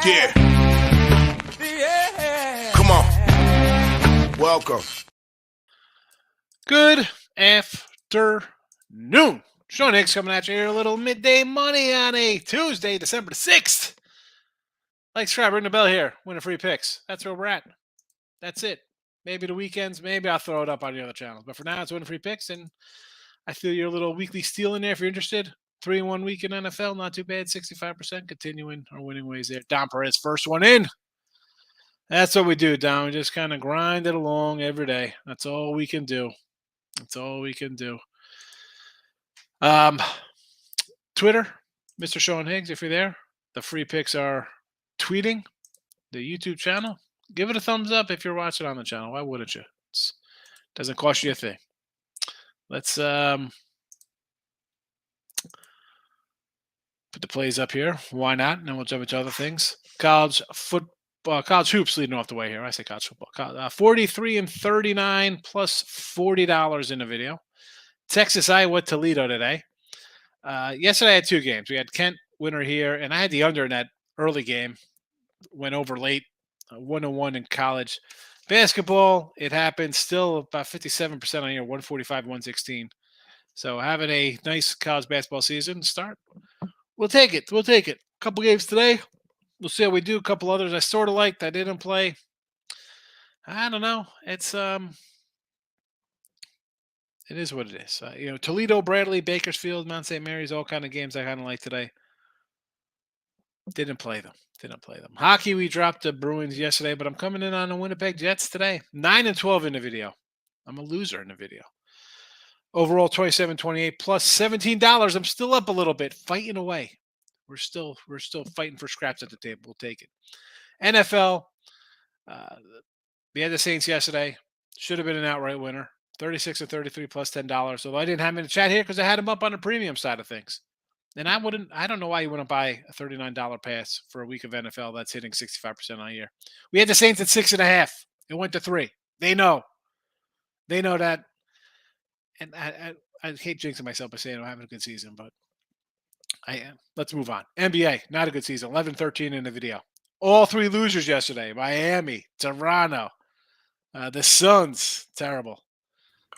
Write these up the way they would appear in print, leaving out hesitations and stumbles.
Yeah. Come on. Welcome. Good afternoon. Sean Higgs coming at you here. A little midday money on a Tuesday, December 6th. Like, subscribe, ring the bell here. Winning free picks. That's where we're at. That's it. Maybe the weekends, maybe I'll throw it up on the other channels. But for now, it's winning free picks. And I feel your little weekly steal in there if you're interested. 3-1 week in NFL, not too bad. 65%. Continuing our winning ways there. Don Perez, first one in. That's what we do, Don. We just kind of grind it along every day. That's all we can do. That's all we can do. Twitter, Mr. Sean Higgs, if you're there. The free picks are tweeting the YouTube channel. Give it a thumbs up if you're watching on the channel. Why wouldn't you? It doesn't cost you a thing. Let's put the plays up here. Why not? And then we'll jump into other things. College hoops leading off the way here. I say college football. 43 and 39 plus $40 in the video. Texas, Iowa, Toledo today. Yesterday I had two games. We had Kent winner here, and I had the under in that early game. Went over late, 101 in college. Basketball, it happened. Still about 57% on here, 145, 116. So having a nice college basketball season start. We'll take it. We'll take it. A couple games today. We'll see how we do. A couple others I sort of liked. I didn't play. I don't know. It's it is what it is. Toledo, Bradley, Bakersfield, Mount St. Mary's, all kind of games I kind of like today. Didn't play them. Hockey, we dropped the Bruins yesterday, but I'm coming in on the Winnipeg Jets today. 9 and 12 in the video. I'm a loser in the video. Overall, 27-28 plus $17. I'm still up a little bit, fighting away. We're still fighting for scraps at the table. We'll take it. NFL, we had the Saints yesterday. Should have been an outright winner. 36 or 33 plus $10. So I didn't have him in the chat here because I had him up on the premium side of things. And I don't know why you wouldn't buy a $39 pass for a week of NFL that's hitting 65% on a year. We had the Saints at 6.5. It went to 3. They know that. And I hate jinxing myself by saying I'm having a good season, but I am. Let's move on. NBA, not a good season. 11-13 in the video. All three losers yesterday. Miami, Toronto, the Suns, terrible.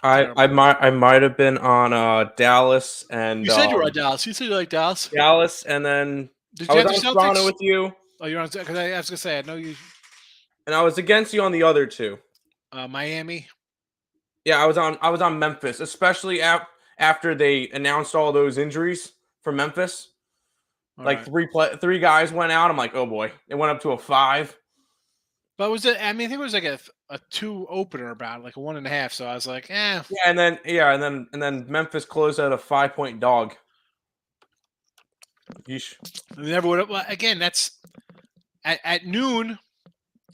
I might have been on Dallas and you said you were on Dallas. You said you like Dallas. Dallas, and then did you I was on Toronto with you. Oh, you're on because I was gonna say I know you. And I was against you on the other two. Miami. Yeah, I was on Memphis, especially after they announced all those injuries for Memphis. Three guys went out. I'm like, oh boy, it went up to a 5. But was it? I mean, I think it was like a 2 opener about like a 1.5. So I was like, eh. Yeah, and then Memphis closed out a 5-point dog. Yeesh. Never would have. Well, again, that's at noon.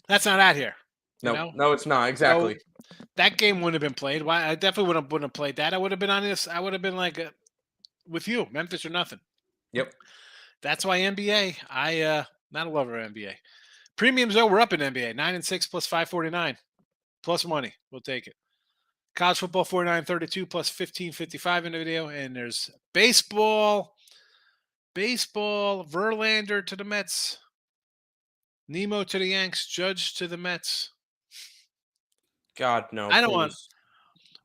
That's not out here. No, it's not exactly. So that game wouldn't have been played. Why? I definitely wouldn't have played that. I would have been on this. I would have been like with you, Memphis or nothing. Yep. That's why NBA. Not a lover of NBA. Premiums, though, we're up in NBA. 9 and 6 plus 549. Plus money. We'll take it. College football, 49-32 plus 15.55 in the video. And there's baseball. Verlander to the Mets. Nemo to the Yanks. Judge to the Mets. God, no. I don't want.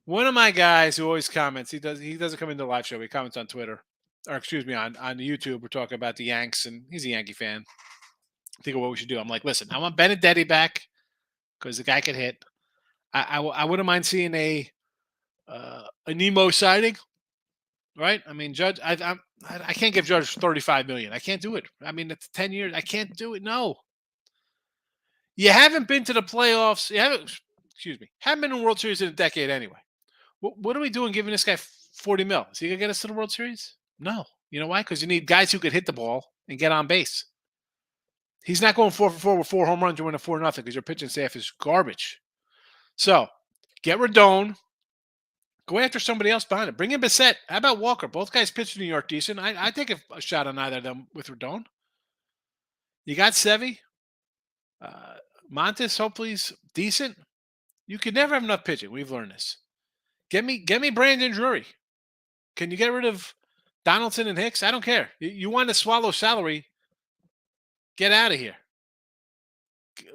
One of my guys who always comments, he doesn't come into the live show. He comments on Twitter. Or excuse me, on YouTube. We're talking about the Yanks, and he's a Yankee fan. Think of what we should do. I'm like, listen, I want Benedetti back because the guy could hit. I wouldn't mind seeing a Nemo sighting, right? I mean, Judge, I can't give Judge $35 million. I can't do it. I mean, it's 10 years. I can't do it. No. You haven't been to the playoffs. You haven't been in the World Series in a decade anyway. What are we doing giving this guy $40 million? Is he gonna get us to the World Series? No. You know why? Because you need guys who could hit the ball and get on base. He's not going 4 for 4 with 4 home runs to win a 4-0 because your pitching staff is garbage. So, get Rodon. Go after somebody else behind it. Bring in Bissett. How about Walker? Both guys pitch in New York decent. I take a shot on either of them with Rodon. You got Sevy. Montes, hopefully, he's decent. You can never have enough pitching. We've learned this. Get me Brandon Drury. Can you get rid of Donaldson and Hicks? I don't care. You want to swallow salary. Get out of here.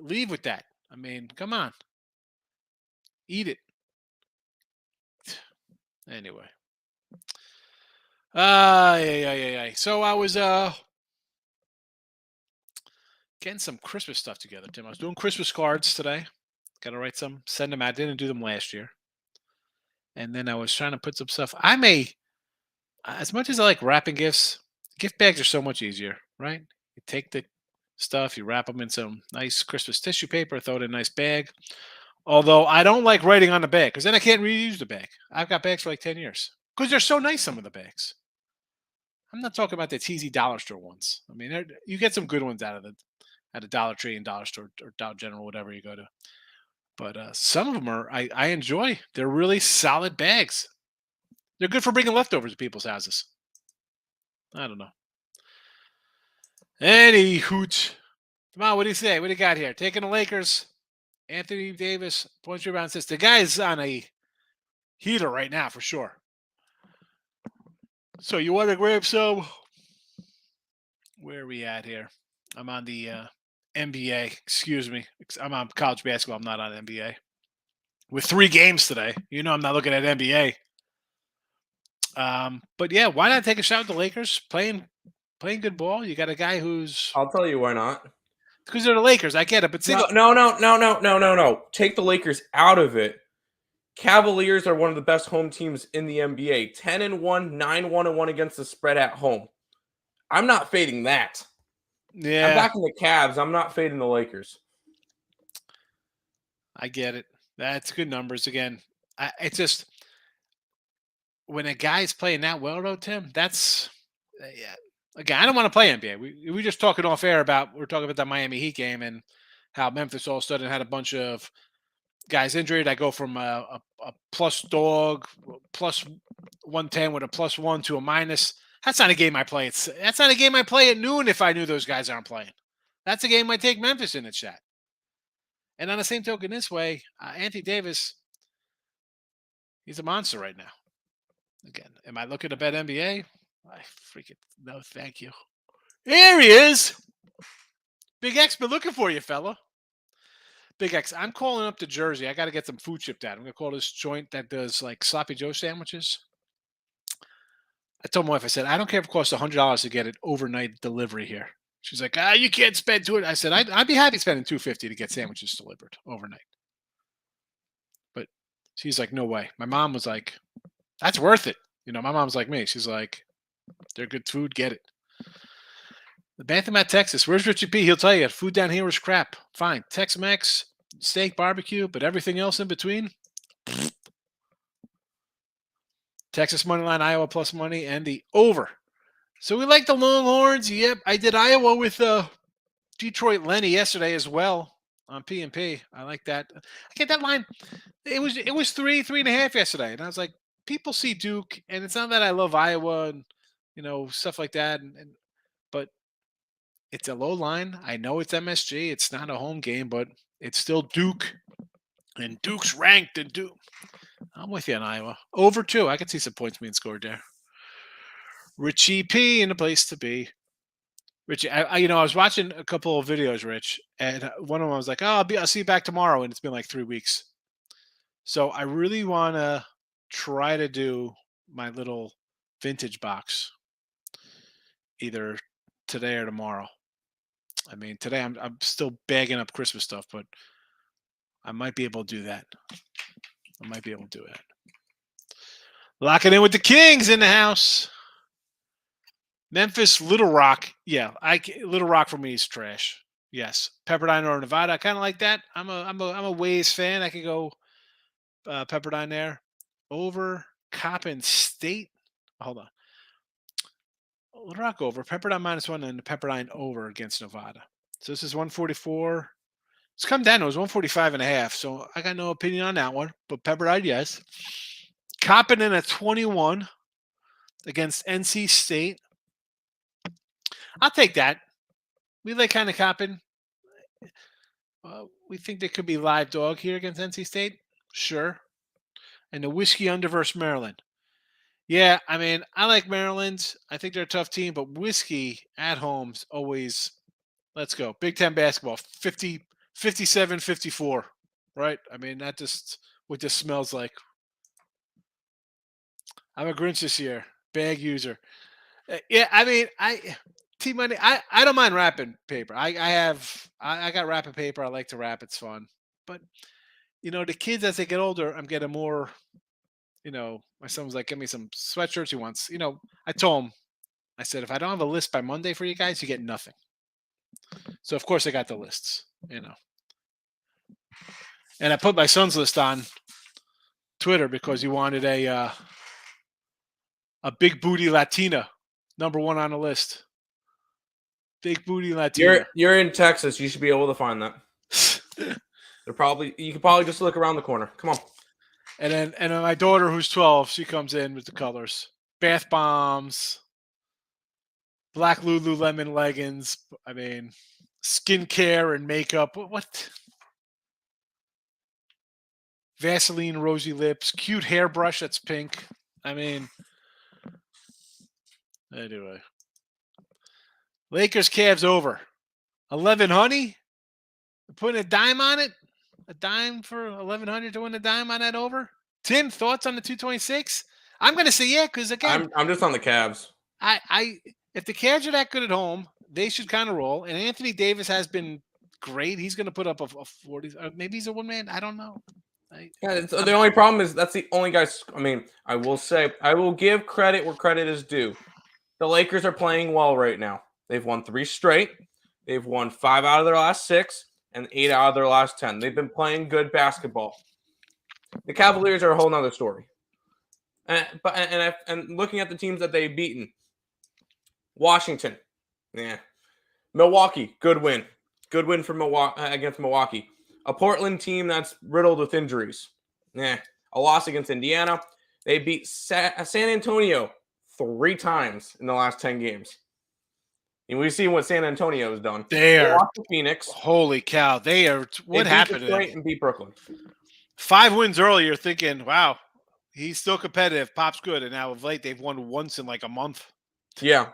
Leave with that. I mean, come on. Eat it. Anyway. Yeah. So I was getting some Christmas stuff together, Tim. I was doing Christmas cards today. Got to write some, send them out. Didn't do them last year. And then I was trying to put some stuff. As much as I like wrapping gifts, gift bags are so much easier, right? You take the stuff, you wrap them in some nice Christmas tissue paper, throw it in a nice bag. Although I don't like writing on the bag because then I can't reuse the bag. I've got bags for like 10 years because they're so nice, some of the bags. I'm not talking about the cheesy dollar store ones. I mean, you get some good ones out of Dollar Tree and Dollar Store or Dollar General, whatever you go to. But some of them I enjoy. They're really solid bags. They're good for bringing leftovers to people's houses. I don't know. Any hoot. Come on, what do you say? What do you got here? Taking the Lakers. Anthony Davis, points, rebound, assists. The guy's on a heater right now for sure. So you want to grab some? Where are we at here? I'm on the NBA. Excuse me. I'm on college basketball. I'm not on NBA. With 3 games today. You know I'm not looking at NBA. But yeah, why not take a shot at the Lakers? Playing good ball. You got a guy who's... I'll tell you why not. Because they're the Lakers. I get it. But No. Take the Lakers out of it. Cavaliers are one of the best home teams in the NBA. 10-1, 9-1-1 against the spread at home. I'm not fading that. Yeah. I'm backing the Cavs. I'm not fading the Lakers. I get it. That's good numbers. Again, it's just when a guy's playing that well, though, Tim, that's yeah. Again, I don't want to play NBA. We just talking off air we're talking about the Miami Heat game and how Memphis all of a sudden had a bunch of guys injured. I go from a plus dog, plus 110 with a +1 to a minus. That's not a game I play. That's not a game I play at noon if I knew those guys aren't playing. That's a game I take Memphis in the chat. And on the same token, this way, Anthony Davis, he's a monster right now. Again, am I looking to bet NBA? I freaking no, thank you. Here he is. Big X been looking for you, fella. Big X, I'm calling up to Jersey. I got to get some food shipped out. I'm going to call this joint that does like Sloppy Joe sandwiches. I told my wife, I said, I don't care if it costs $100 to get it overnight delivery here. She's like, you can't spend $200. I said, I'd be happy spending $250 to get sandwiches delivered overnight. But she's like, no way. My mom was like, that's worth it. You know, my mom's like me. She's like, they're good food. Get it. The Bantam Texas. Where's Richie P? He'll tell you, food down here is crap. Fine. Tex-Mex, steak, barbecue, but everything else in between. Texas money line, Iowa plus money, and the over. So we like the Longhorns. Yep, I did Iowa with Detroit Lenny yesterday as well on P&P. I like that. I get that line. It was 3.5 yesterday, and I was like, people see Duke, and it's not that I love Iowa and stuff like that, but it's a low line. I know it's MSG. It's not a home game, but it's still Duke, and Duke's ranked. And Duke, I'm with you on Iowa. Over 2. I could see some points being scored there. Richie P in the place to be. Richie, I was watching a couple of videos, Rich, and one of them I was like, I'll see you back tomorrow, and it's been like 3 weeks. So I really want to try to do my little vintage box either today or tomorrow. I mean, today I'm still bagging up Christmas stuff, but I might be able to do that. Locking in with the Kings in the house. Memphis, Little Rock. Yeah, Little Rock for me is trash. Yes, Pepperdine or Nevada. I kind of like that. I'm a Waze fan. I could go Pepperdine there. Over Coppin State. Hold on. Little Rock over. Pepperdine -1 and Pepperdine over against Nevada. So this is 144. It's come down. It was 145.5. So I got no opinion on that one. But Pepperdine, yes. Coppin in at 21 against NC State. I'll take that. We like kind of Coppin. We think there could be live dog here against NC State. Sure. And the Whiskey under versus Maryland. Yeah, I mean, I like Maryland. I think they're a tough team, but Whiskey at home's always Let's go. Big Ten basketball, 50, 57, 54. Right? I mean, that just what this smells like. I'm a Grinch this year. Bag user. Yeah, I mean, T Money. I don't mind wrapping paper. I got wrapping paper. I like to wrap. It's fun. But the kids as they get older, I'm getting more. My son was like, "Give me some sweatshirts." He wants. I told him. I said, if I don't have a list by Monday for you guys, you get nothing. So of course I got the lists. And I put my son's list on Twitter because he wanted a big booty Latina, #1 on the list. Big booty Latina. You're in Texas. You should be able to find that. You could probably just look around the corner. Come on. And then my daughter, who's 12, she comes in with the colors: bath bombs, black Lululemon leggings. I mean, skincare and makeup. What? Vaseline rosy lips, cute hairbrush that's pink. I mean, anyway. Lakers Cavs over. 11 honey? Putting a dime on it? A dime for 1100 to win a dime on that over? Tim, thoughts on the 226? I'm going to say yeah, because again, I'm just on the Cavs. If the Cavs are that good at home, they should kind of roll. And Anthony Davis has been great. He's going to put up a 40. Maybe he's a one man. I don't know. The only problem is that's the only guys. I mean, I will give credit where credit is due. The Lakers are playing well right now. They've won 3 straight. They've won 5 out of their last 6 and 8 out of their last 10. They've been playing good basketball. The Cavaliers are a whole nother story. And looking at the teams that they've beaten, Washington, yeah, Milwaukee, good win for Milwaukee against Milwaukee. A Portland team that's riddled with injuries. A loss against Indiana. They beat San Antonio 3 times in the last 10 games. And we've seen what San Antonio has done. They lost to Phoenix. Holy cow. They are. What happened to them? And beat Brooklyn. 5 wins earlier, you're thinking, wow, he's still competitive. Pop's good. And now of late, they've won once in like a month. Yeah.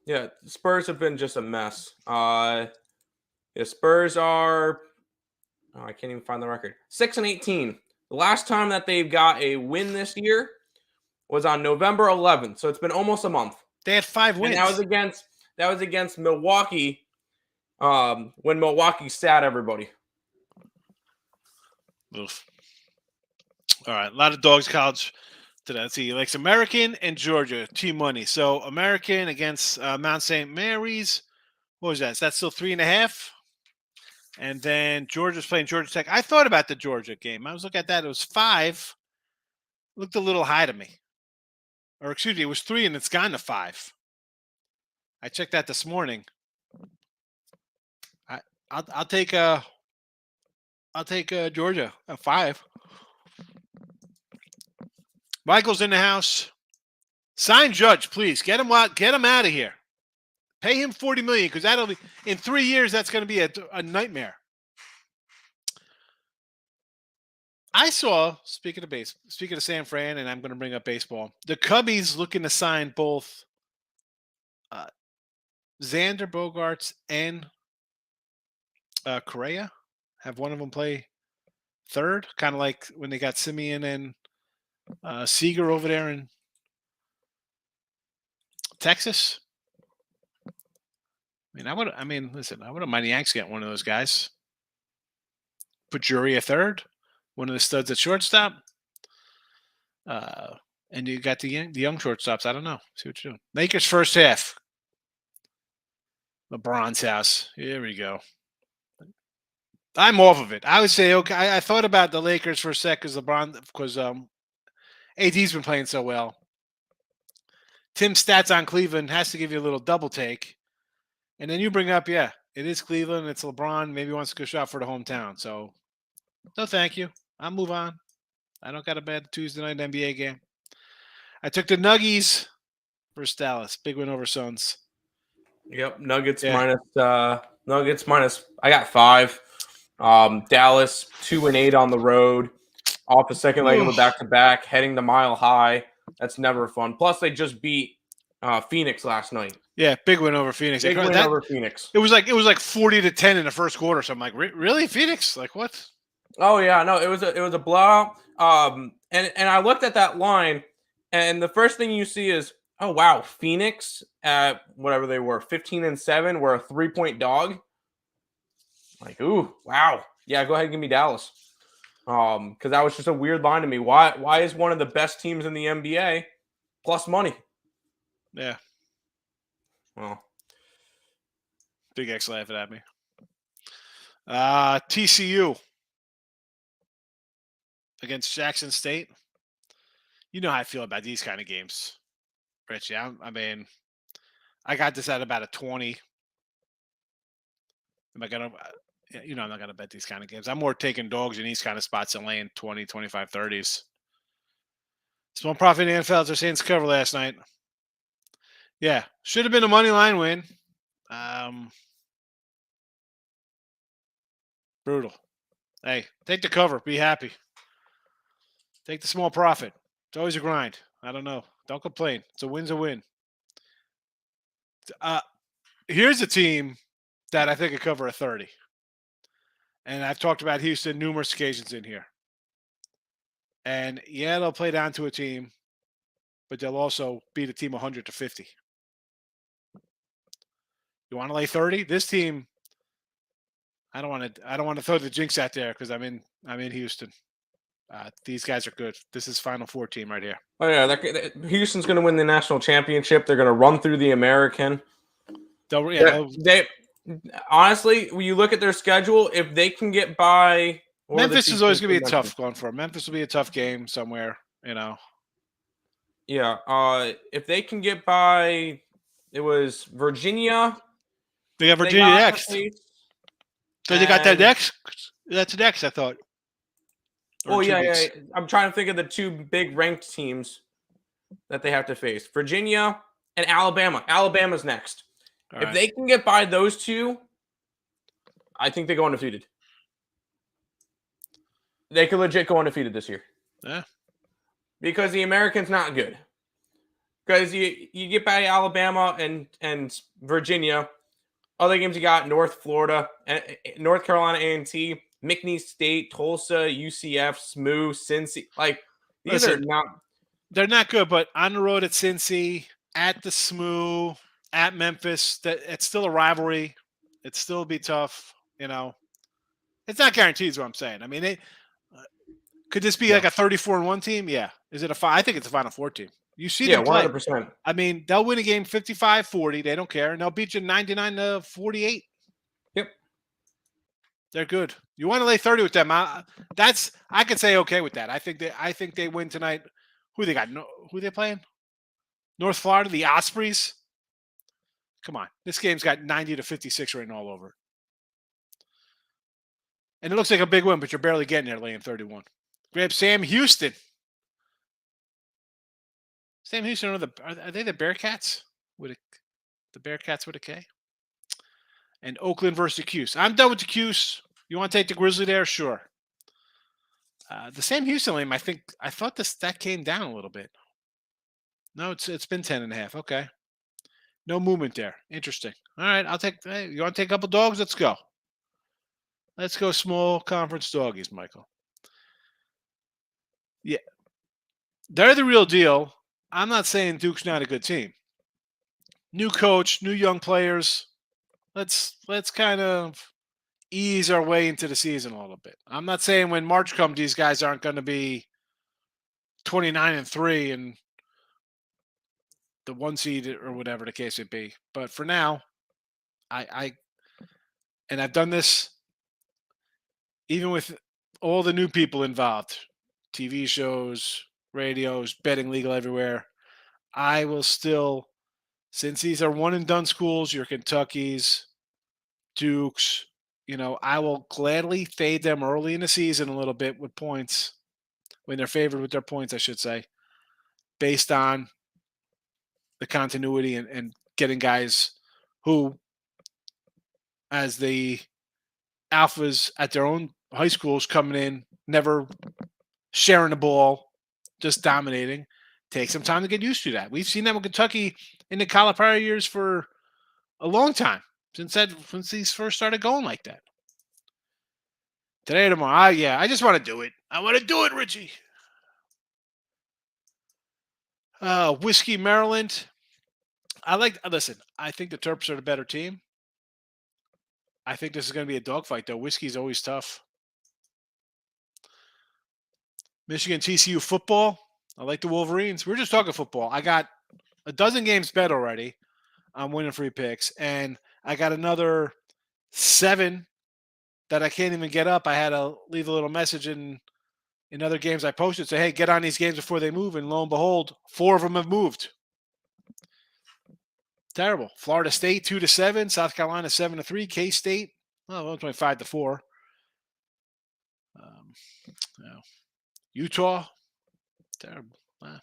Yeah. Spurs have been just a mess. The Spurs are... I can't even find the record. 6-18. The last time that they've got a win this year was on November 11th. So it's been almost a month. They had 5 wins. And that was against Milwaukee. When Milwaukee sat everybody. Oof. All right, a lot of dogs college today. Let's see. He likes American and Georgia. Team money. So American against Mount St. Mary's. What was that? Is that still 3.5? And then Georgia's playing Georgia Tech. I thought about the Georgia game. I was looking at that. It was 5. Looked a little high to me. Or excuse me, it was 3 and it's gone to 5. I checked that this morning. I'll take Georgia at 5. Michael's in the house. Sign Judge, please. Get him out of here. Pay him $40 million because that'll be in 3 years. That's going to be a nightmare. I saw, speaking of San Fran, and I'm going to bring up baseball. The Cubbies looking to sign both Xander Bogaerts and Correa. Have one of them play third, kind of like when they got Simeon and Seager over there in Texas. I wouldn't mind the Yanks getting one of those guys. Put Jury at third, one of the studs at shortstop. And you got the young shortstops. I don't know. See what you're doing. Lakers first half. LeBron's house. Here we go. I'm off of it. I would say, okay, I thought about the Lakers for a sec because AD's been playing so well. Tim's stats on Cleveland has to give you a little double take. And then you bring up, it is Cleveland. It's LeBron. Maybe he wants to go shot for the hometown. So, no thank you. I'll move on. I don't got a bad Tuesday night NBA game. I took the Nuggies versus Dallas. Big win over Suns. Yep, Nuggets minus. I got 5. Dallas 2-8 on the road, off a second leg of a back-to-back, heading to Mile High. That's never fun. Plus, they just beat Phoenix last night. Yeah, big win over Phoenix. Big win over Phoenix. It was like 40-10 in the first quarter. So I'm like, really, Phoenix? Like what? Oh yeah, no, it was a blowout. And I looked at that line, and the first thing you see is, oh wow, Phoenix at whatever they were, 15-7, were a 3-point dog. Like, ooh, wow, yeah, go ahead and give me Dallas. Because that was just a weird line to me. Why is one of the best teams in the NBA plus money? Yeah. Well, Big X laughing at me. TCU against Jackson State. You know how I feel about these kind of games, Richie. I mean, I got this at about a 20. Am I gonna? I'm not gonna bet these kind of games. I'm more taking dogs in these kind of spots and laying 20, 25, 30s. Small profit in the NFL. Their Saints cover last night. Yeah, should have been a money line win. Brutal. Hey, take the cover. Be happy. Take the small profit. It's always a grind. I don't know. Don't complain. It's a win's a win. Here's a team that I think could cover a 30. And I've talked about Houston numerous occasions in here. And yeah, they'll play down to a team, but they'll also beat a team 100-50. You want to lay 30? This team, I don't want to throw the jinx out there because I'm in Houston. These guys are good. This is Final Four team right here. Oh yeah, Houston's going to win the national championship. They're going to run through the American. They honestly, when you look at their schedule, if they can get by, Memphis is always going to be a tough going for them. Memphis will be a tough game somewhere. Yeah. If they can get by, it was Virginia. They got Virginia next. So they got that next. That's next, I thought. Oh yeah. I'm trying to think of the two big ranked teams that they have to face: Virginia and Alabama. Alabama's next. If they can get by those two, I think they go undefeated. They could legit go undefeated this year. Yeah. Because the American's not good. Because you get by Alabama and Virginia. Other games you got North Florida, North Carolina A&T, McNeese State, Tulsa, UCF, SMU, Cincy. Like, these are not. They're not good, but on the road at Cincy, at the SMU, at Memphis, it's still a rivalry. It still be tough, It's not guaranteed is what I'm saying. I mean, could this be like a 34-1 team? Yeah. Is it I think it's a Final Four team. You see them play. 100%. I mean, they'll win a game 55-40. They don't care. And they'll beat you 99-48. Yep. They're good. You want to lay 30 with them. I could say okay with that. I think they win tonight. Who they got? Who they playing? North Florida, the Ospreys. Come on. This game's got 90-56 written all over it. And it looks like a big win, but you're barely getting there laying 31. Grab Sam Houston. Sam Houston are they the Bearcats? The Bearcats with a K? And Oakland versus the Cuse. I'm done with the Cuse. You want to take the Grizzly there? Sure. The Sam Houston game, I thought that came down a little bit. No, it's been 10.5. Okay. No movement there. Interesting. All right, you want to take a couple dogs? Let's go. Let's go small conference doggies, Michael. Yeah. They're the real deal. I'm not saying Duke's not a good team. New coach, new young players. Let's kind of ease our way into the season a little bit. I'm not saying when March comes, these guys aren't going to be 29-3 and the 1 seed or whatever the case would be. But for now, I've done this even with all the new people involved, TV shows, radios, betting legal everywhere. I will still, since these are one and done schools, your Kentuckys, Dukes, I will gladly fade them early in the season a little bit with points, when they're favored with their points, I should say, based on the continuity and getting guys who, as the alphas at their own high schools coming in, never sharing the ball, just dominating. Take some time to get used to that. We've seen that with Kentucky in the Calipari years for a long time since these first started going like that. Today or tomorrow, I just want to do it. I want to do it, Richie. Whiskey, Maryland. Listen, I think the Terps are the better team. I think this is going to be a dogfight, though. Whiskey's always tough. Michigan, TCU football. I like the Wolverines. We're just talking football. I got a dozen games bet already. I'm winning free picks. And I got another 7 that I can't even get up. I had to leave a little message in other games I posted. Say, hey, get on these games before they move. And lo and behold, 4 of them have moved. Terrible. Florida State 2-7, South Carolina 7-3, K-State 5-4. Utah, terrible. I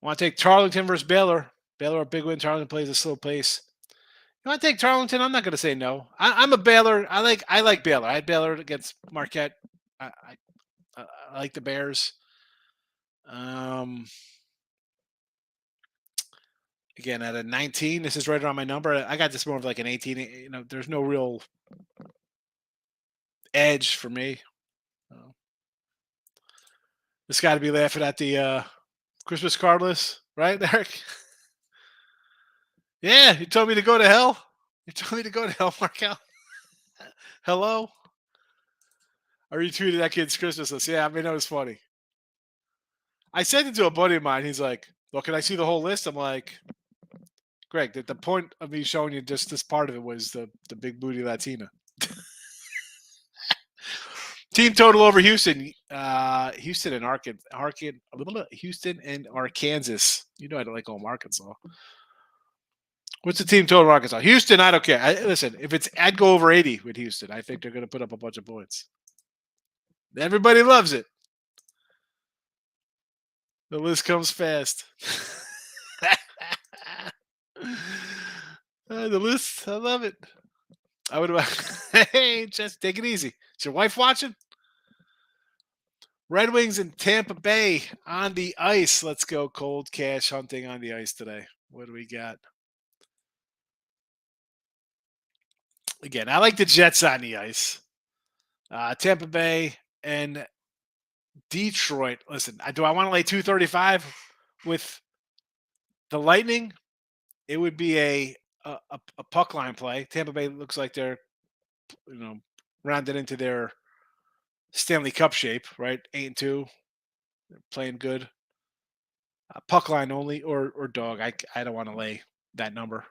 want to take Tarleton versus Baylor. Baylor a big win. Tarleton plays a slow pace. You want to take Tarleton? I'm not going to say no. I'm a Baylor. I like Baylor. I had Baylor against Marquette. I like the Bears. Again, at a 19, this is right around my number. I got this more of like an 18. There's no real edge for me. This got to be laughing at the Christmas card list, right, Eric? Yeah, you told me to go to hell. You told me to go to hell, Markel. Hello? I retweeted that kid's Christmas list. Yeah, that was funny. I sent it to a buddy of mine. He's like, well, can I see the whole list? I'm like, Greg, the point of me showing you just this part of it was the big booty Latina. Team total over Houston. Houston and Houston and Arkansas. You know I don't like home Arkansas. What's the team total Arkansas? Houston, I don't care. Listen, I'd go over 80 with Houston. I think they're going to put up a bunch of points. Everybody loves it. The list comes fast. The list, I love it. I would. Hey, just take it easy. Is your wife watching? Red Wings in Tampa Bay on the ice. Let's go cold cash hunting on the ice today. What do we got? Again, I like the Jets on the ice. Tampa Bay and Detroit. Listen, do I want to lay 235 with the Lightning? It would be a puck line play. Tampa Bay looks like they're rounded into their Stanley Cup shape, right? 8-2. They're playing good. Puck line only or dog. I don't want to lay that number.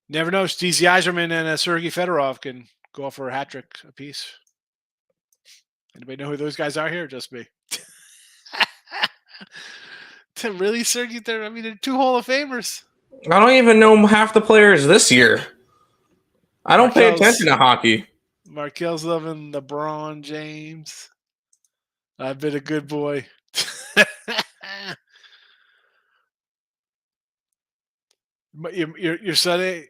Never know. Stevie Yzerman and Sergei Fedorov can go off for a hat trick apiece. Anybody know who those guys are here? Just me. Really, Sergei? They're 2 Hall of Famers. I don't even know half the players this year. I don't pay attention to hockey. Markel's loving LeBron James. I've been a good boy. Your son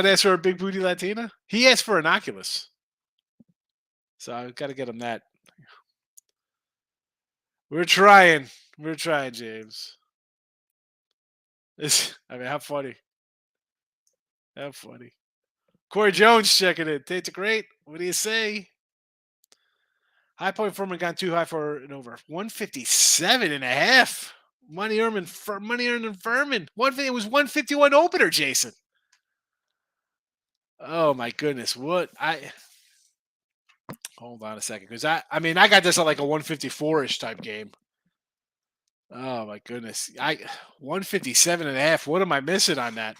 asked for a big booty Latina? He asked for an Oculus. So I've got to get him that. We're trying, James. How funny. How funny. Corey Jones checking it. It's great. What do you say? High Point Furman gone too high for an over. 157.5. Money earning Furman. It was 151 opener, Jason. Oh my goodness. Hold on a second. Because I got this at like a 154-ish type game. Oh my goodness. 157.5. What am I missing on that?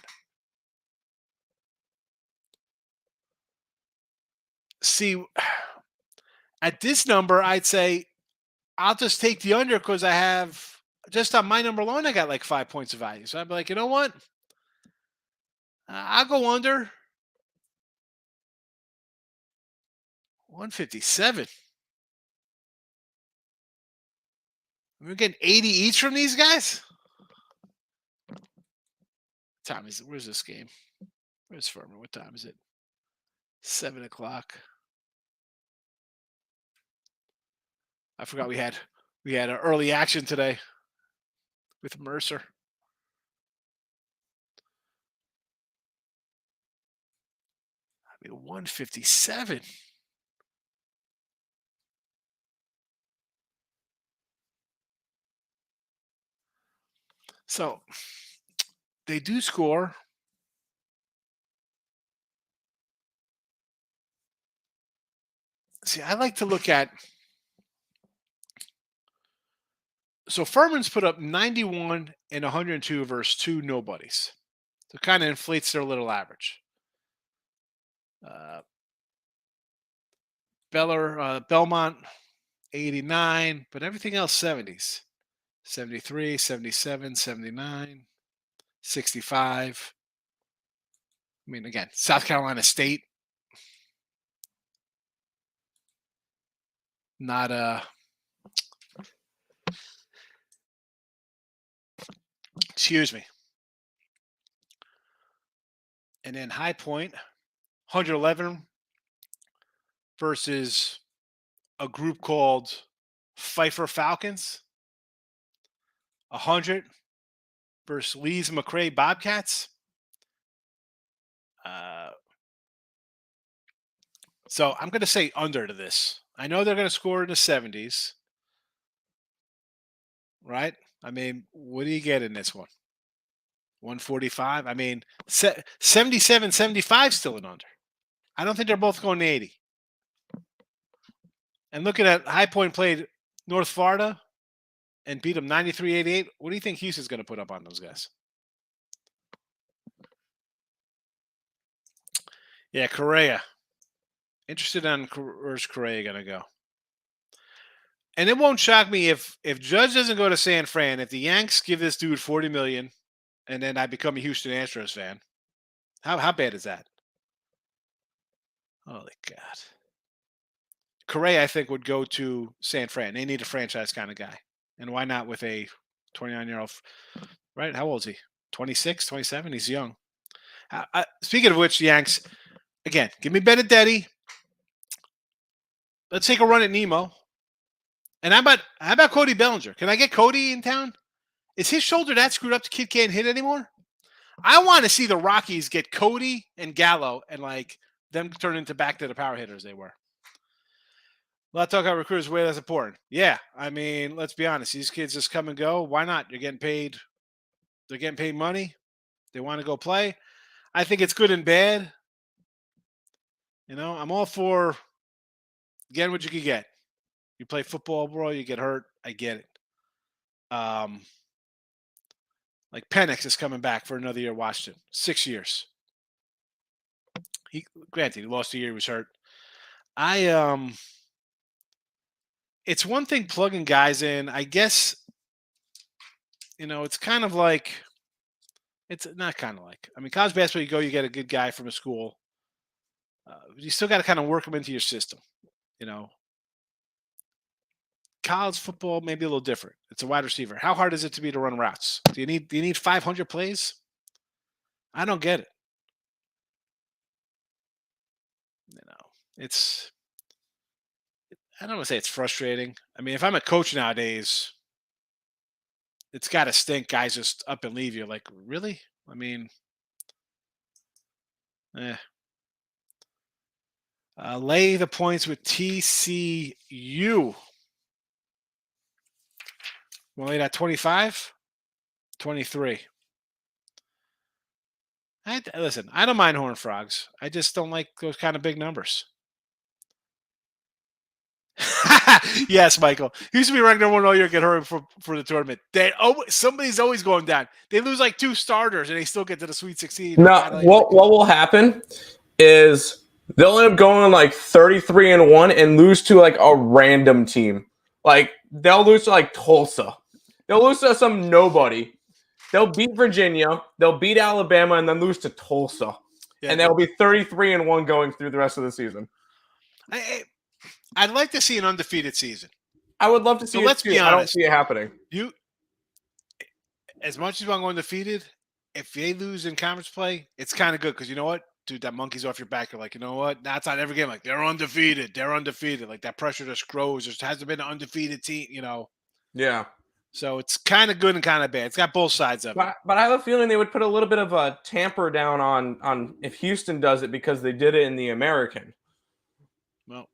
See, at this number, I'd say I'll just take the under because I have just on my number alone, I got like 5 points of value. So I'd be like, you know what? I'll go under 157. We're getting 80 each from these guys. What time is it? Where's this game? Where's Furman? What time is it? 7 o'clock. I forgot we had an early action today with Mercer. I mean, 157. So they do score. See, I like to look at. So Furman's put up 91 and 102 versus 2 nobodies. So it kind of inflates their little average. Belmont, 89, but everything else 70s. 73, 77, 79, 65. I mean, again, South Carolina State, not excuse me. And then High Point, 111 versus a group called Pfeiffer Falcons, 100 versus Lee's McRae Bobcats. So I'm going to say under to this. I know they're going to score in the 70s, right? I mean, what do you get in this one? 145? I mean, 77, 75 still an under. I don't think they're both going to 80. And looking at High Point played North Florida and beat them 93-88. What do you think Houston's going to put up on those guys? Yeah, Correa. Interested on where's Correa going to go? And it won't shock me if Judge doesn't go to San Fran, if the Yanks give this dude $40 million, and then I become a Houston Astros fan. How bad is that? Holy God. Correa, I think, would go to San Fran. They need a franchise kind of guy. And why not with a 29-year-old, right? How old is he? 26, 27? He's young. Speaking of which, Yanks, again, give me Benedetti. Let's take a run at Nemo. And how about Cody Bellinger? Can I get Cody in town? Is his shoulder that screwed up the kid can't hit anymore? I want to see the Rockies get Cody and Gallo and like them turn into back to the power hitters they were. A lot of talk about recruiters, way that's important. Yeah, I mean, let's be honest. These kids just come and go. Why not? You're getting paid. They're getting paid money. They want to go play. I think it's good and bad. You know, I'm all for getting what you can get. You play football, bro, you get hurt. I get it. Like Penix is coming back for another year. Washington, 6 years. Granted, he lost a year. He was hurt. It's one thing plugging guys in. I guess, you know, it's kind of like, it's not kind of like, I mean, college basketball, you get a good guy from a school. You still got to kind of work them into your system, you know. College football may be a little different. It's a wide receiver. How hard is it to run routes? Do you need 500 plays? I don't get it. You know, I don't want to say it's frustrating. I mean, if I'm a coach nowadays, it's got to stink. Guys just up and leave you. Like, really? I mean, lay the points with TCU. Well, lay that 25, 23. Listen, I don't mind Horned Frogs. I just don't like those kind of big numbers. Yes, Michael. He used to be ranked number 1 all year, get hurt for the tournament. Somebody's always going down. They lose like 2 starters and they still get to the Sweet 16. No, what will happen is they'll end up going like 33-1 and lose to like a random team. Like they'll lose to like Tulsa. They'll lose to some nobody. They'll beat Virginia. They'll beat Alabama and then lose to Tulsa. Yeah, and they'll be 33-1 going through the rest of the season. I'd like to see an undefeated season. I would love to see it. Let's be honest. I don't see it happening. As much as you want to go undefeated, if they lose in conference play, it's kind of good because you know what? dude, that monkey's off your back. You're like, you know what? That's not every game. Like, they're undefeated. They're undefeated. Like, that pressure just grows. There hasn't been an undefeated team, Yeah. So it's kind of good and kind of bad. It's got both sides of it. But I have a feeling they would put a little bit of a tamper down on if Houston does it because they did it in the American. Well,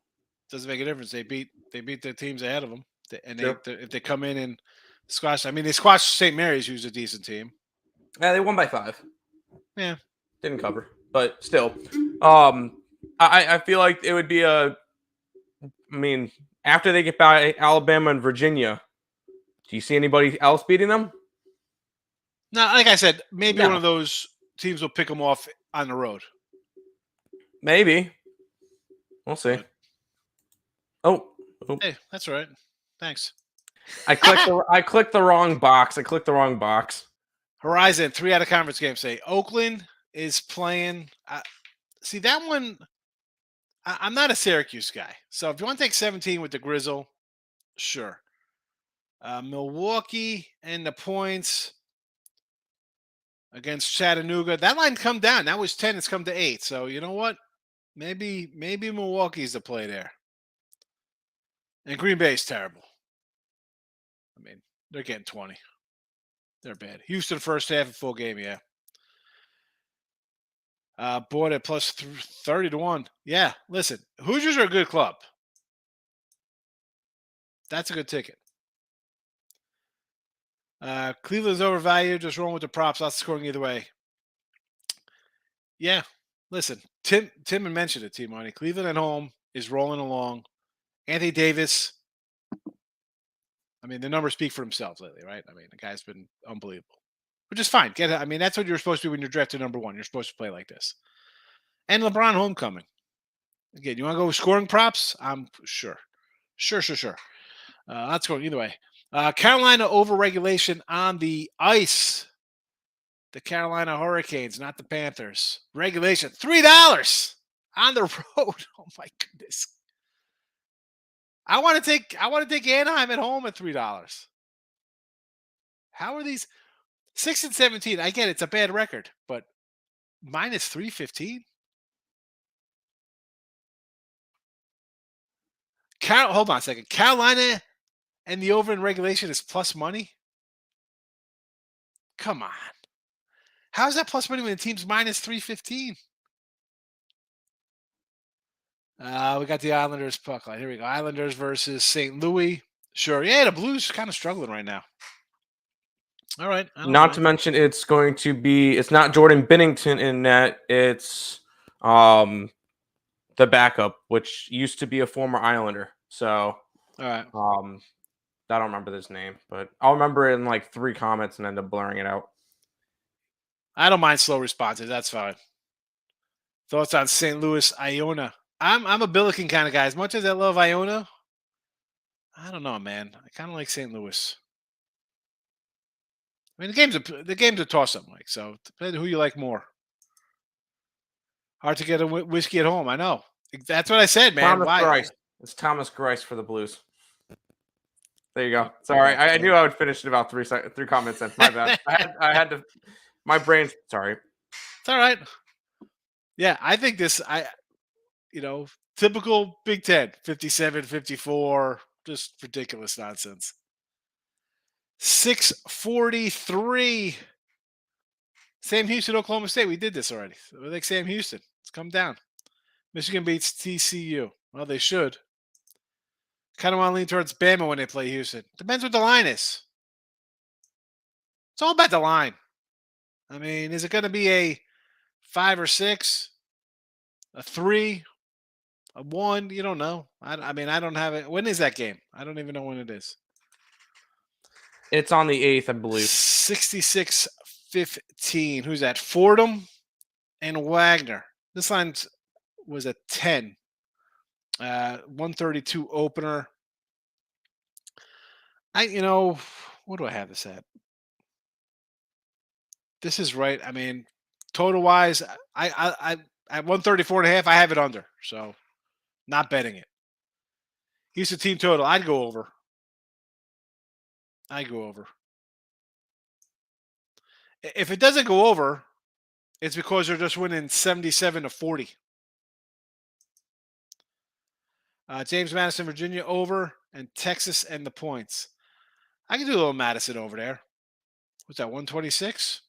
doesn't make a difference. They beat the teams ahead of them, and Sure. if they come in and squash. I mean, they squashed St. Mary's, who's a decent team. Yeah, they won by 5. Yeah, didn't cover, but still, I feel like it would be after they get by Alabama and Virginia, do you see anybody else beating them? no, like I said, maybe No. one of those teams will pick them off on the road. Maybe. We'll see. But- Oh, Hey, that's all right. Thanks. I clicked the wrong box. Horizon, 3 out of conference games say Oakland is playing. See that one. I'm not a Syracuse guy, so if you want to take 17 with the Grizzle, sure. Milwaukee and the points against Chattanooga. That line come down. That was 10. It's come to 8. So you know what? Maybe Milwaukee's the play there. And Green Bay's terrible. I mean, they're getting 20. They're bad. Houston first half a full game, yeah. Bought at plus 30 to 1. Yeah, listen, Hoosiers are a good club. That's a good ticket. Cleveland's overvalued. Just rolling with the props. Not scoring either way. Yeah, listen, Tim had mentioned it, T-Money. Cleveland at home is rolling along. Anthony Davis. I mean, the numbers speak for themselves lately, right? I mean, the guy's been unbelievable. Which is fine. That's what you're supposed to do when you're drafted number 1. You're supposed to play like this. And LeBron homecoming. Again, you want to go with scoring props? I'm sure. Sure. Not scoring either way. Carolina overregulation on the ice. The Carolina Hurricanes, not the Panthers. Regulation, $3 on the road. Oh my goodness. I want to take Anaheim at home at $3. How are these 6 and 17? I get it's a bad record, but minus 315. Hold on a second. Carolina and the over in regulation is plus money. Come on. How is that plus money when the team's minus 315? We got the Islanders puck line. Here we go. Islanders versus St. Louis. Sure. Yeah, the Blues kind of struggling right now. All right. Not to mention it's not Jordan Binnington in net. It's the backup, which used to be a former Islander. So all right. I don't remember his name, but I'll remember it in like 3 comments and end up blurring it out. I don't mind slow responses. That's fine. Thoughts on St. Louis, Iona? I'm a Billiken kind of guy. As much as I love Iona, I don't know, man. I kind of like St. Louis. I mean, the game's a toss-up, Mike. So depending who you like more. Hard to get a whiskey at home. I know. That's what I said, man. Why? It's Thomas Greiss for the Blues. There you go. Sorry, I knew I would finish in about 3 comments in. My bad. I had to. My brain's sorry. It's all right. Yeah, I think this. Typical Big Ten, 57, 54, just ridiculous nonsense. 643. Sam Houston, Oklahoma State. We did this already. We're like Sam Houston. Let's come down. Michigan beats TCU. Well, they should. Kind of want to lean towards Bama when they play Houston. Depends what the line is. It's all about the line. I mean, is it going to be a 5 or 6, a 3, a 1? You don't know. I mean, I don't have it. When is that game? I don't even know when it is. It's on the 8th, I believe. 66-15. Who's that? Fordham and Wagner. This line was a 10. 132 opener. What do I have this at? This is right. I mean, total wise, I at 134.5, I have it under. So not betting it. Houston team total. I'd go over. If it doesn't go over, It's because they're just winning 77-40. James Madison, Virginia over, and Texas and the points. I can do a little Madison over there. What's that, 126?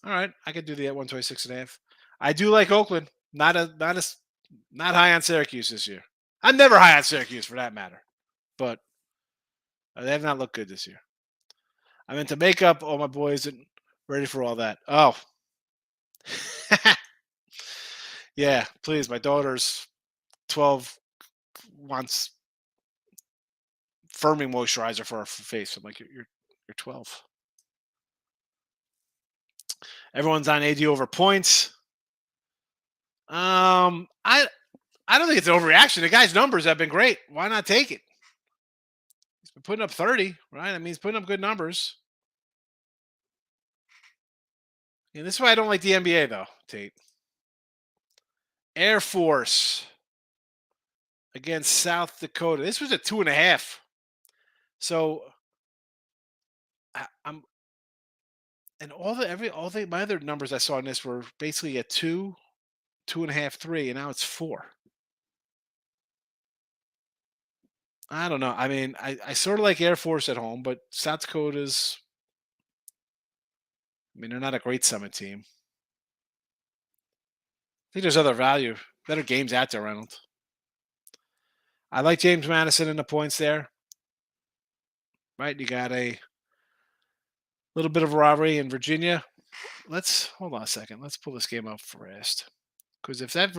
All right, I could do the 126.5. I do like Oakland. Not high on Syracuse this year. I'm never high on Syracuse for that matter, but they have not looked good this year. I meant to make up all my boys and ready for all that. Oh, yeah. Please, my daughter's 12 wants firming moisturizer for her face. I'm like, you're 12. Everyone's on AD over points. I don't think it's an overreaction. The guy's numbers have been great. Why not take it? He's been putting up 30, right? I mean, he's putting up good numbers. Yeah, this is why I don't like the NBA, though, Tate. Air Force against South Dakota. This was a 2.5. So I'm, and my other numbers I saw in this were basically a 2, 2.5, 3, and now it's 4. I don't know. I mean, I sort of like Air Force at home, but South Dakota's, I mean, they're not a great Summit team. I think there's better games out there, Reynolds. I like James Madison in the points there. Right? You got a little bit of a rivalry in Virginia. Hold on a second. Let's pull this game up first. Because if that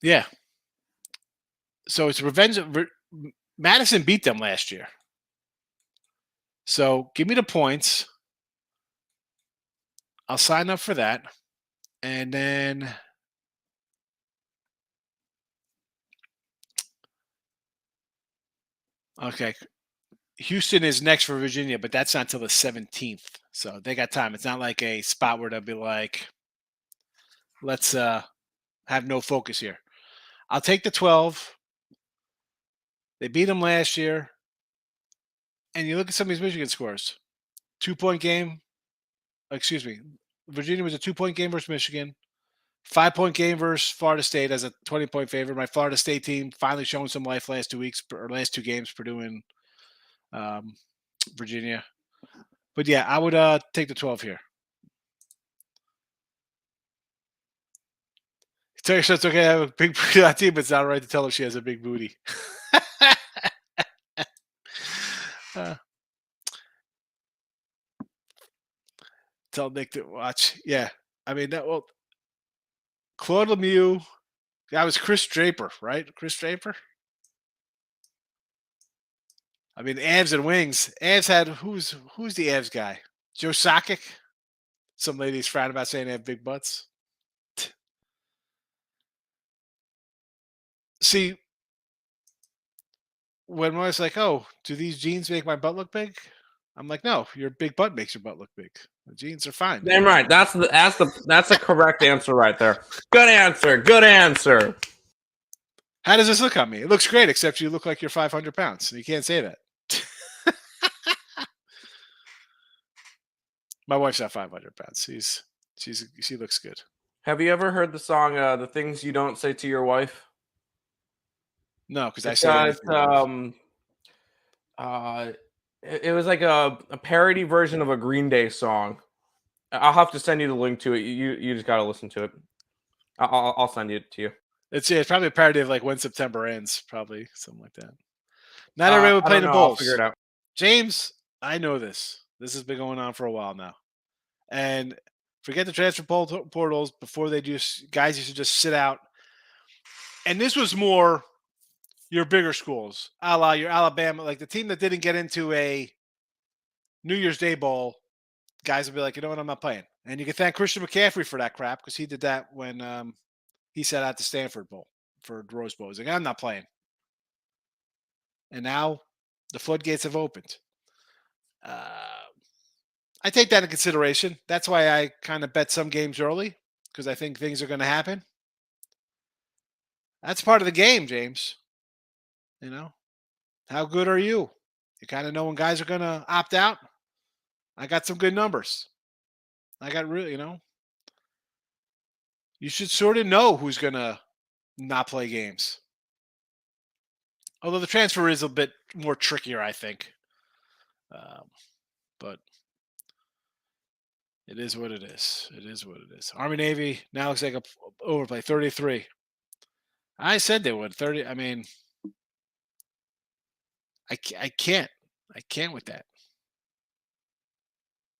yeah. So it's revenge. Madison beat them last year. So give me the points. I'll sign up for that. And then okay. Houston is next for Virginia, but that's not until the 17th. So they got time. It's not like a spot where they'll be like, let's have no focus here. I'll take the 12. They beat them last year. And you look at some of these Michigan scores. 2-point game. Excuse me. Virginia was a 2-point game versus Michigan. 5-point game versus Florida State as a 20-point favorite. My Florida State team finally showing some life last 2 weeks, or last 2 games, Purdue and Virginia. But yeah, I would take the 12 here. Tell her it's okay to have a big booty on team, but it's not right to tell her she has a big booty. Tell Nick to watch. Yeah. I mean, Claude Lemieux. That was Chris Draper, right? Chris Draper? I mean, Avs and wings. Avs had who's the Avs guy? Joe Sakic. Some ladies frown about saying they have big butts. See, when I was like, "Oh, do these jeans make my butt look big?" I'm like, "No, your big butt makes your butt look big. The jeans are fine." Damn right. That's the correct answer right there. Good answer. Good answer. How does this look on me? It looks great, except you look like you're 500 pounds. You can't say that. My wife's not 500 pounds. She looks good. Have you ever heard the song "The Things You Don't Say to Your Wife"? No, because I said it was like a parody version of a Green Day song. I'll have to send you the link to it. You just gotta listen to it. I'll send it to you. It's probably a parody of like When September Ends, probably something like that. Not everybody would play the Bulls. I'll figure it out. James, I know this. This has been going on for a while now. And forget the transfer portals. Before they do, guys used to just sit out. And this was more your bigger schools, a la your Alabama, like the team that didn't get into a New Year's Day bowl. Guys would be like, you know what, I'm not playing. And you can thank Christian McCaffrey for that crap because he did that when he sat out the Stanford Bowl for Rose Bowl. He's like, I'm not playing. And now the floodgates have opened. I take that into consideration. That's why I kind of bet some games early. because I think things are going to happen. That's part of the game, James. You know, how good are you? You kind of know when guys are going to opt out. I got some good numbers. I got really, you should sort of know who's going to not play games. Although the transfer is a bit more trickier, I think. But it is what it is. It is what it is. Army Navy now looks like a overplay 33. I said they would 30. I mean, I can't. I can't with that.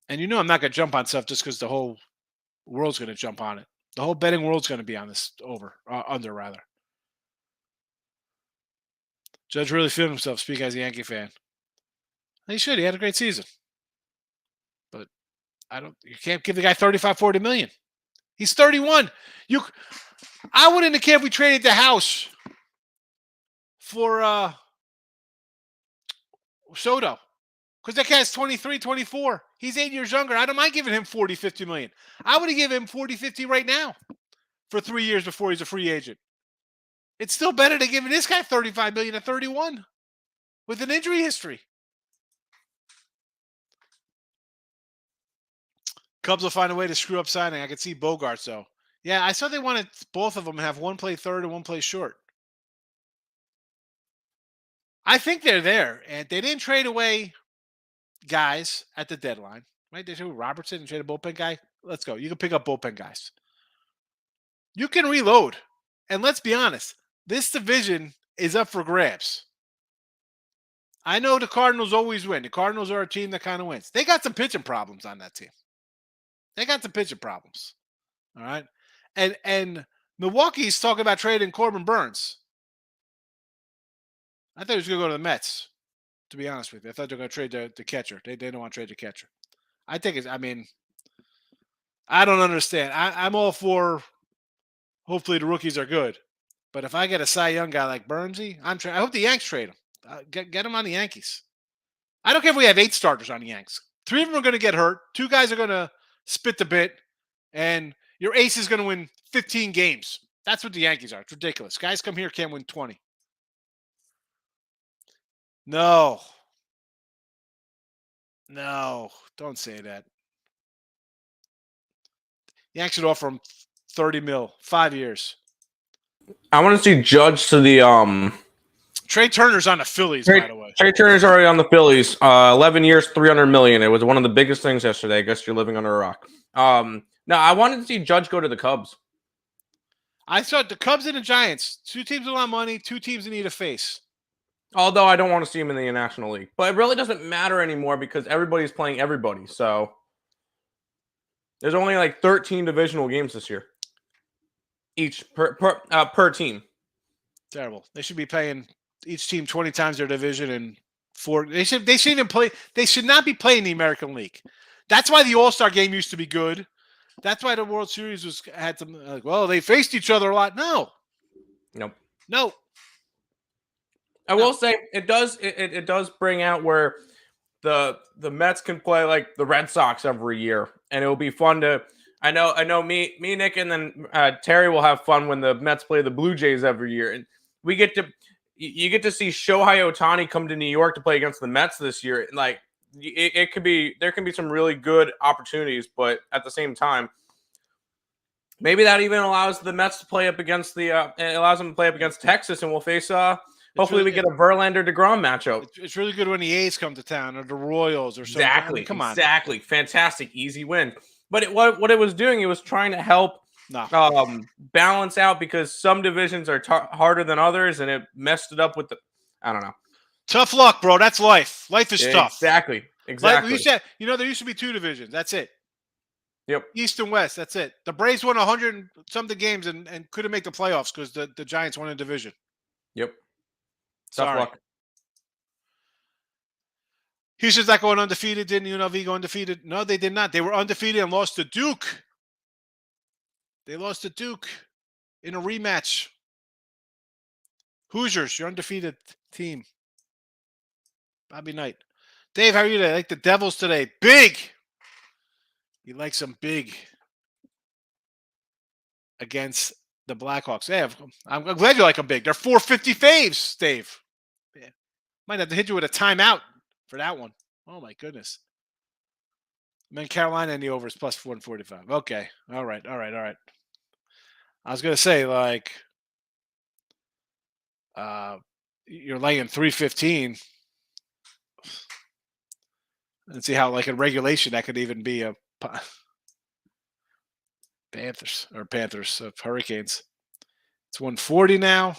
And I'm not going to jump on stuff just because the whole world's going to jump on it. The whole betting world's going to be on this under rather. Judge really feeling himself speak as a Yankee fan. He should. He had a great season. But you can't give the guy 35, 40 million. He's 31. I wouldn't care if we traded the house for Soto. Because that guy's 23, 24. He's 8 years younger. I don't mind giving him 40, 50 million. I would have given him 40, 50 right now for 3 years before he's a free agent. It's still better than giving this guy 35 million at 31 with an injury history. Cubs will find a way to screw up signing. I could see Bogarts, though. Yeah, I saw they wanted both of them to have one play third and one play short. I think they're there, and they didn't trade away guys at the deadline. Right? They traded Robertson and trade a bullpen guy. Let's go. You can pick up bullpen guys. You can reload. And let's be honest, this division is up for grabs. I know the Cardinals always win. The Cardinals are a team that kind of wins. They got some pitching problems on that team. They got some pitching problems. All right. And Milwaukee's talking about trading Corbin Burns. I thought he was going to go to the Mets, to be honest with you. I thought they were going to trade the catcher. They don't want to trade the catcher. I don't understand. I'm all for hopefully the rookies are good. But if I get a Cy Young guy like Burnsy, I hope the Yanks trade him. Get him on the Yankees. I don't care if we have 8 starters on the Yanks. 3 of them are going to get hurt. 2 guys are going to spit the bit. And your ace is going to win 15 games. That's what the Yankees are. It's ridiculous. Guys come here, can't win 20. No, don't say that. Yanks should offer him 30 mil, 5 years. I want to see Judge to the Trey Turner's on the Phillies, by the way. Trey Turner's already on the Phillies. 11 years, 300 million. It was one of the biggest things yesterday. I guess you're living under a rock. No, I wanted to see Judge go to the Cubs. I thought the Cubs and the Giants, 2 teams with a lot of money, 2 teams that need a face. Although I don't want to see him in the National League. But it really doesn't matter anymore because everybody's playing everybody. So there's only like 13 divisional games this year. Each per team. Terrible. They should be paying each team 20 times their division and 4. They should even play. They should not be playing the American League. That's why the All-Star game used to be good. That's why the World Series had some they faced each other a lot. No. I will say it does bring out where the Mets can play like the Red Sox every year, and it will be fun to. I know. Me, Nick, and then Terry will have fun when the Mets play the Blue Jays every year, and you get to see Shohei Ohtani come to New York to play against the Mets this year. Like there can be some really good opportunities, but at the same time, maybe that even allows the Mets to play up against allows them to play up against Texas, and we'll face hopefully we get a Verlander DeGrom matchup. It's really good when the A's come to town or the Royals or something. Exactly. Come on. Exactly. Fantastic. Easy win. But what it was doing, it was trying to help balance out because some divisions are harder than others, and it messed it up with I don't know. Tough luck, bro. That's life. Life is tough. Exactly. Like you said, there used to be 2 divisions. That's it. Yep. East and West. That's it. The Braves won 100-something games and couldn't make the playoffs because the Giants won a division. Yep. Tough luck. Houston's not going undefeated. Didn't UNLV go undefeated? No, they did not. They were undefeated and lost to Duke. They lost to Duke in a rematch. Hoosiers, your undefeated team. Bobby Knight. Dave, how are you today? I like the Devils today. Big. You like some big. against the Blackhawks. I'm glad you like them big. They're 450 faves, Dave. Yeah. Might have to hit you with a timeout for that one. Oh, my goodness. And then Carolina in the over is plus 145. Okay. All right. I was going to say, like, you're laying 315. And see how, like, in regulation, that could even be a Panthers of Hurricanes. It's 140 now.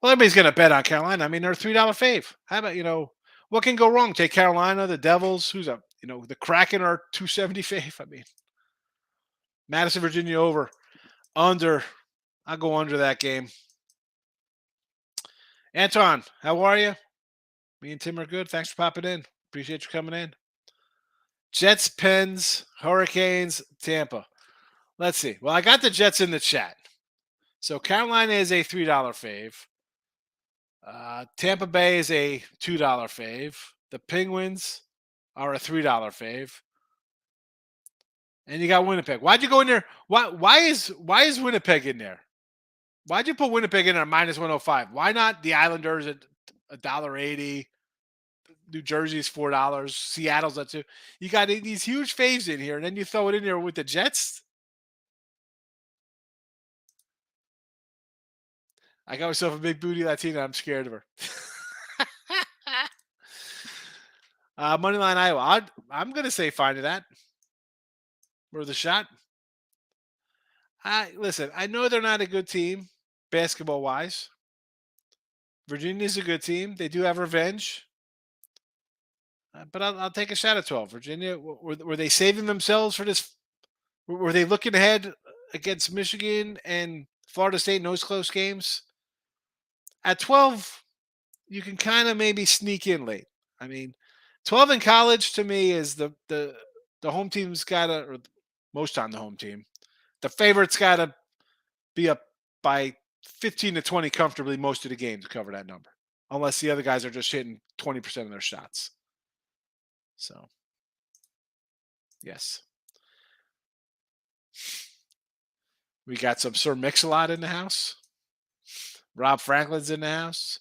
Well, everybody's going to bet on Carolina. I mean, they're a $3 fave. How about, what can go wrong? Take Carolina, the Devils, who's up? The Kraken are 270 fave. I mean, Madison, Virginia over. Under. I'll go under that game. Anton, how are you? Me and Tim are good. Thanks for popping in. Appreciate you coming in. Jets, Pens, Hurricanes, Tampa. Let's see. Well, I got the Jets in the chat. So Carolina is a $3 fave. Tampa Bay is a $2 fave. The Penguins are a $3 fave. And you got Winnipeg. Why'd you go in there? Why is Winnipeg in there? Why'd you put Winnipeg in there minus 105? Why not the Islanders at $1.80? New Jersey's $4. Seattle's at $2. You got these huge faves in here, and then you throw it in there with the Jets. I got myself a big booty Latina. I'm scared of her. Moneyline Iowa. I'm going to say fine to that. Worth a shot. Listen, I know they're not a good team, basketball-wise. Virginia's a good team. They do have revenge. But I'll take a shot at 12. Virginia, were they saving themselves for this? Were they looking ahead against Michigan and Florida State in those close games? At 12, you can kind of maybe sneak in late. I mean, 12 in college to me is the home team's got to, or most on the home team, the favorite's got to be up by 15 to 20 comfortably most of the game to cover that number, unless the other guys are just hitting 20% of their shots. So, yes. We got some Sir Mix-a-Lot in the house. Rob Franklin's in the house.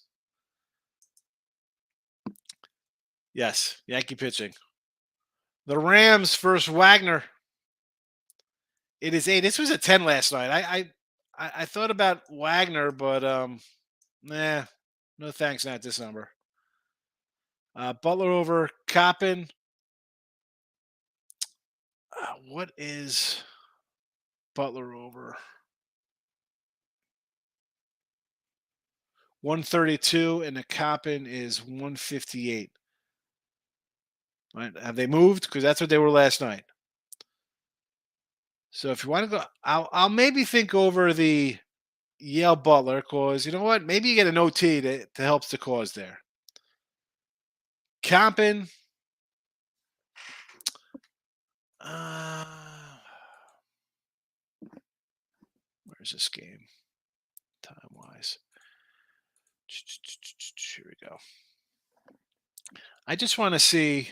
Yes, Yankee pitching. The Rams versus Wagner. It is 8. This was a 10 last night. I thought about Wagner, but no thanks, not this number. Butler over Coppin. What is Butler over? 132, and the Coppin is 158. Right? Have they moved? Because that's what they were last night. So if you want to go, I'll maybe think over the Yale Butler, because you know what? Maybe you get an OT to helps the cause there. Coppin. Where's this game? Time-wise. Here we go. I just want to see.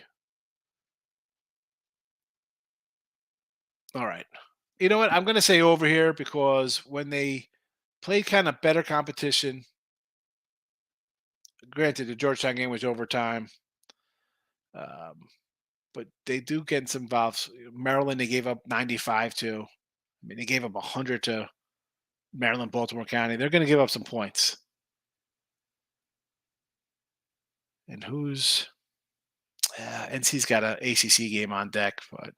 All right. You know what? I'm going to say over here because when they played kind of better competition, granted, the Georgetown game was overtime, but they do get some involved. Maryland, they gave up 95 to. I mean, they gave up 100 to Maryland, Baltimore County. They're going to give up some points. And who's NC's got an ACC game on deck, but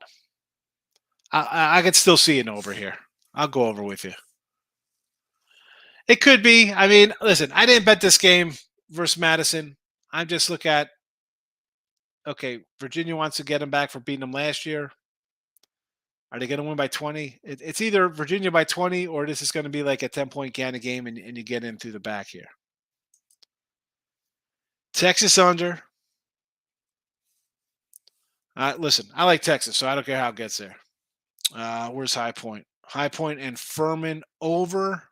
I could still see it over here. I'll go over with you. It could be. I mean, listen, I didn't bet this game versus Madison. I just look at, okay, Virginia wants to get them back for beating them last year. Are they going to win by 20? It's either Virginia by 20 or this is going to be like a 10-point Ghana game and you get in through the back here. Texas under. Listen, I like Texas, so I don't care how it gets there. Where's High Point? High Point and Furman over.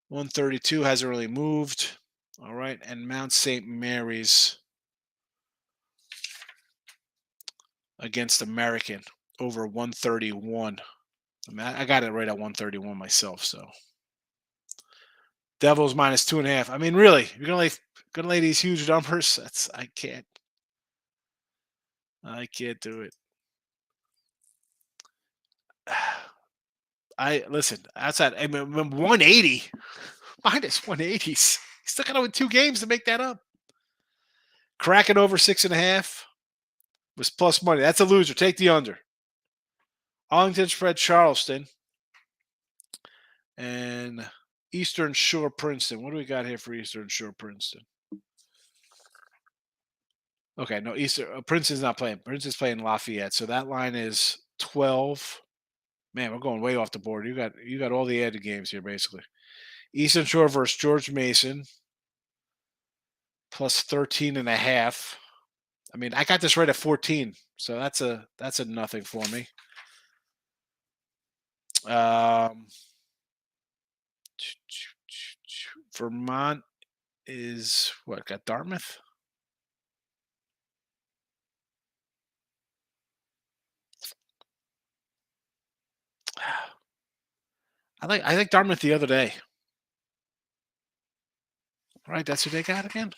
132 hasn't really moved. All right, and Mount St. Mary's against American over 131. I mean, I got it right at 131 myself. So Devils minus 2.5. I mean, really, you're gonna lay these huge numbers. I can't. I can't do it. I listen outside. I mean, 180 minus 180s. He's still got 2 games to make that up. Cracking over 6.5 was plus money. That's a loser. Take the under. Arlington spread Charleston and Eastern Shore Princeton. What do we got here for Eastern Shore Princeton? Okay, no, Princeton's not playing. Princeton's playing Lafayette, so that line is 12. Man, we're going way off the board. You got all the added games here, basically. Eastern Shore versus George Mason, plus 13.5. I mean, I got this right at 14, so that's a nothing for me. Vermont is what? Got Dartmouth. I like Dartmouth the other day. All right, that's who they got again.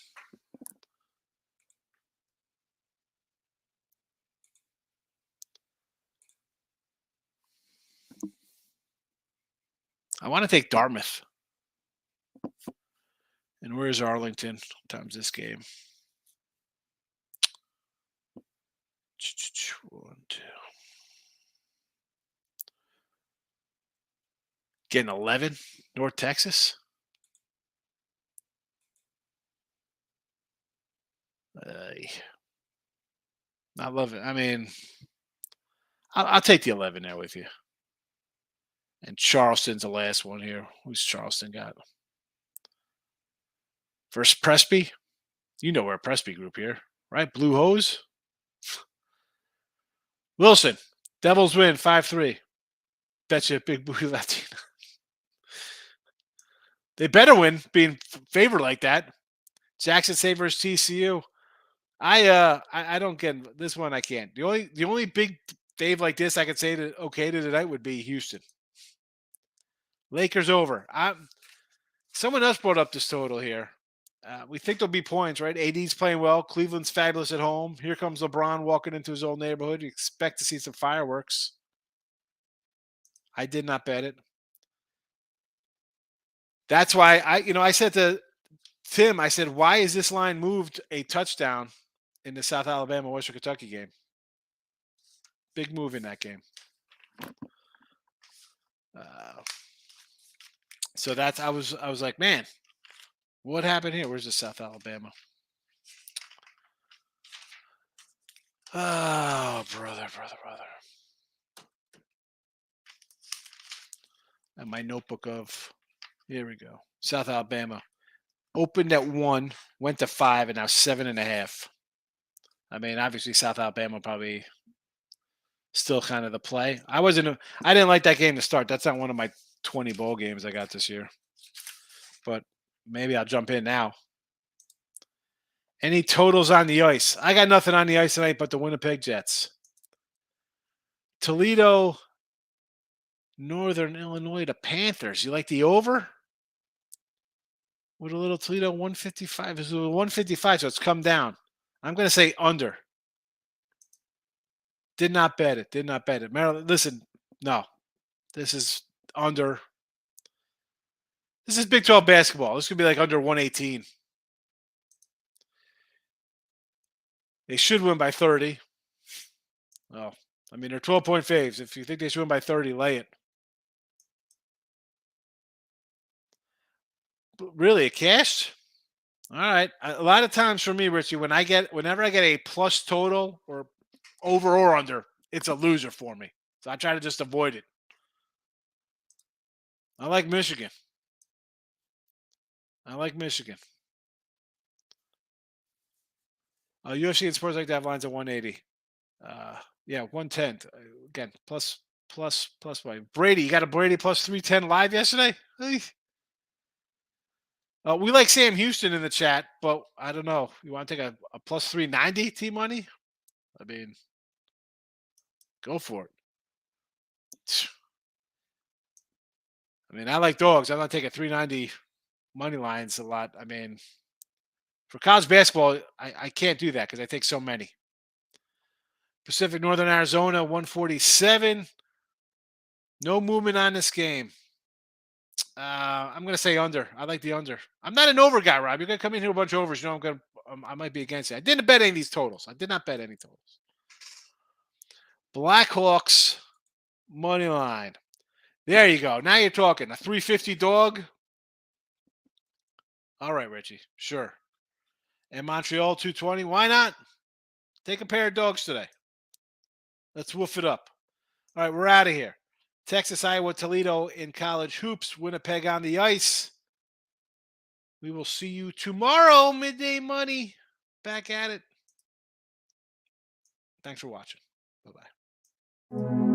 I want to take Dartmouth. And where's Arlington times this game? 1, 2. Getting 11, North Texas. Not love it. I mean, I'll take the 11 there with you. And Charleston's the last one here. Who's Charleston got? Versus Presby. You know where Presby group here, right? Blue Hose. Wilson. Devils win 5-3. Betcha a big booty Latina. They better win being favored like that. Jackson State versus TCU. I don't get this one. I can't. The only big fave like this I could say to tonight would be Houston. Lakers over. Someone else brought up this total here. We think there'll be points, right? AD's playing well. Cleveland's fabulous at home. Here comes LeBron walking into his old neighborhood. You expect to see some fireworks. I did not bet it. That's why I said to Tim, I said, why is this line moved a touchdown in the South Alabama Western Kentucky game? Big move in that game. So that's I was like, man, what happened here? Where's the South Alabama? Oh, brother. And my notebook of here we go. South Alabama opened at 1, went to 5, and now 7.5. I mean, obviously South Alabama probably still kind of the play. I didn't like that game to start. That's not one of my 20 bowl games I got this year. But maybe I'll jump in now. Any totals on the ice? I got nothing on the ice tonight but the Winnipeg Jets. Toledo, Northern Illinois, the Panthers. You like the over? With a little Toledo 155. It's 155, so it's come down. I'm going to say under. Did not bet it. Maryland, listen, no. This is under. This is Big 12 basketball. This could be like under 118. They should win by 30. Oh, I mean, they're 12-point faves. If you think they should win by 30, lay it. But really, it cashed? All right. A lot of times for me, Richie, whenever I get a plus total or over or under, it's a loser for me. So I try to just avoid it. I like Michigan. UFC and sports like to have lines at 180. Yeah, 110. Again, plus by Brady. You got a Brady plus 310 live yesterday? We like Sam Houston in the chat, but I don't know. You want to take a plus 390 T-money? I mean, go for it. I mean, I like dogs. I'm not taking 390 money lines a lot. I mean, for college basketball, I can't do that because I take so many. Pacific Northern Arizona, 147. No movement on this game. I'm going to say under. I like the under. I'm not an over guy, Rob. You're going to come in here with a bunch of overs. You know, I might be against it. I didn't bet any of these totals. I did not bet any totals. Blackhawks money line. There you go. Now you're talking. A 350 dog. All right, Richie. Sure. And Montreal 220. Why not? Take a pair of dogs today. Let's woof it up. All right, we're out of here. Texas, Iowa, Toledo in college hoops. Winnipeg on the ice. We will see you tomorrow, midday money. Back at it. Thanks for watching. Bye-bye.